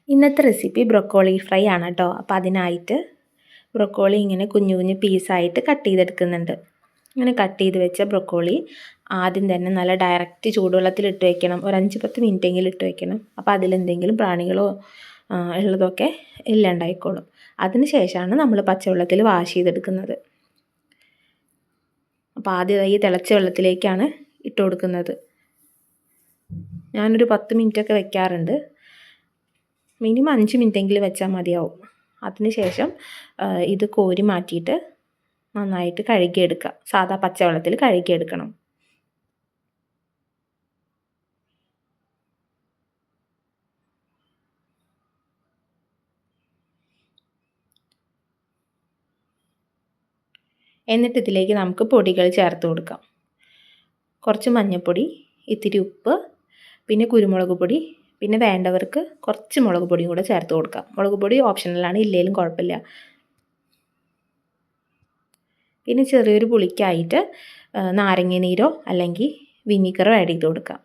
ഇന്നത്തെ recipe broccoli fry ആണ് കേട്ടോ. അപ്പോൾ അതിനായിട്ട് ബ്രൊക്കോളി ഇങ്ങനെ കുഞ്ഞു കുഞ്ഞു പീസായിട്ട് കട്ട് ചെയ്തെടുക്കുന്നുണ്ട്. ഇങ്ങനെ കട്ട് ചെയ്ത് വെച്ച ബ്രൊക്കോളി ആദ്യം തന്നെ നല്ല ഡയറക്റ്റ് ചൂടുവെള്ളത്തിൽ ഇട്ട് വെക്കണം. ഒരു 5-10 മിനിറ്റെങ്കിലും ഇട്ട് വെക്കണം. അപ്പോൾ അതിലെന്തെങ്കിലും പ്രാണികളോ ഉള്ളതൊക്കെ ഇല്ലാണ്ടായിക്കോളും. അതിന് ശേഷമാണ് നമ്മൾ പച്ചവെള്ളത്തിൽ വാഷ് ചെയ്തെടുക്കുന്നത്. അപ്പോൾ ആദ്യം ഈ തിളച്ച വെള്ളത്തിലേക്കാണ് ഇട്ട് കൊടുക്കുന്നത്. ഞാനൊരു 10 മിനിറ്റൊക്കെ വെക്കാറുണ്ട്. മിനിമം 5 മിനിറ്റെങ്കിലും വെച്ചാൽ മതിയാവും. അതിനുശേഷം ഇത് കോരി മാറ്റിയിട്ട് നന്നായിട്ട് കഴുകിയെടുക്കുക. സാധാ പച്ചവെള്ളത്തിൽ കഴുകിയെടുക്കണം. എന്നിട്ട് ഇതിലേക്ക് നമുക്ക് പൊടികൾ ചേർത്ത് കൊടുക്കാം. കുറച്ച് മഞ്ഞൾപ്പൊടി, ഇത്തിരി ഉപ്പ്, പിന്നെ കുരുമുളക് പൊടി, പിന്നെ വേണ്ടവർക്ക് കുറച്ച് മുളക് പൊടിയും കൂടെ ചേർത്ത് കൊടുക്കാം. മുളക് പൊടി ഓപ്ഷണലാണ്, ഇല്ലെങ്കിലും കുഴപ്പമില്ല. പിന്നെ ചെറിയൊരു പുളിക്കായിട്ട് നാരങ്ങ നീരോ അല്ലെങ്കിൽ വിനീഗറോ ആഡ് ചെയ്ത് കൊടുക്കാം.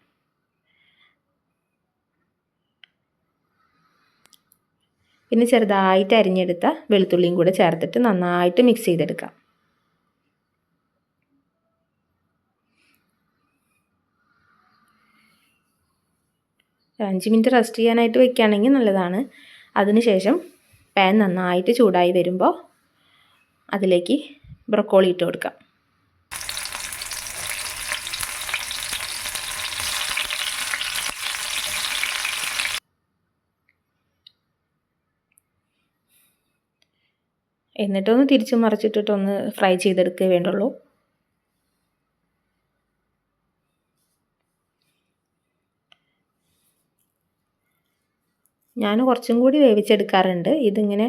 പിന്നെ ചെറുതായിട്ട് അരിഞ്ഞെടുത്ത വെളുത്തുള്ളിയും കൂടെ ചേർത്തിട്ട് നന്നായിട്ട് മിക്സ് ചെയ്തെടുക്കാം. ഒരു 5 മിനിറ്റ് റെസ്റ്റ് ചെയ്യാനായിട്ട് വെക്കുകയാണെങ്കിൽ നല്ലതാണ്. അതിനുശേഷം പാൻ നന്നായിട്ട് ചൂടായി വരുമ്പോൾ അതിലേക്ക് ബ്രൊക്കോളി ഇട്ട് കൊടുക്കാം. എന്നിട്ടൊന്ന് തിരിച്ചും മറിച്ചിട്ടിട്ടൊന്ന് ഫ്രൈ ചെയ്തെടുക്കേ വേണ്ടുള്ളൂ. ഞാൻ കുറച്ചും കൂടി വേവിച്ചെടുക്കാറുണ്ട്. ഇതിങ്ങനെ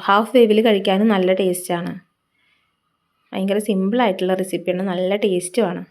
ഹാഫ് വേവിൽ കഴിക്കാനും നല്ല ടേസ്റ്റാണ്. ഭയങ്കര സിമ്പിളായിട്ടുള്ള റെസിപ്പിയാണ്, നല്ല ടേസ്റ്റുമാണ്.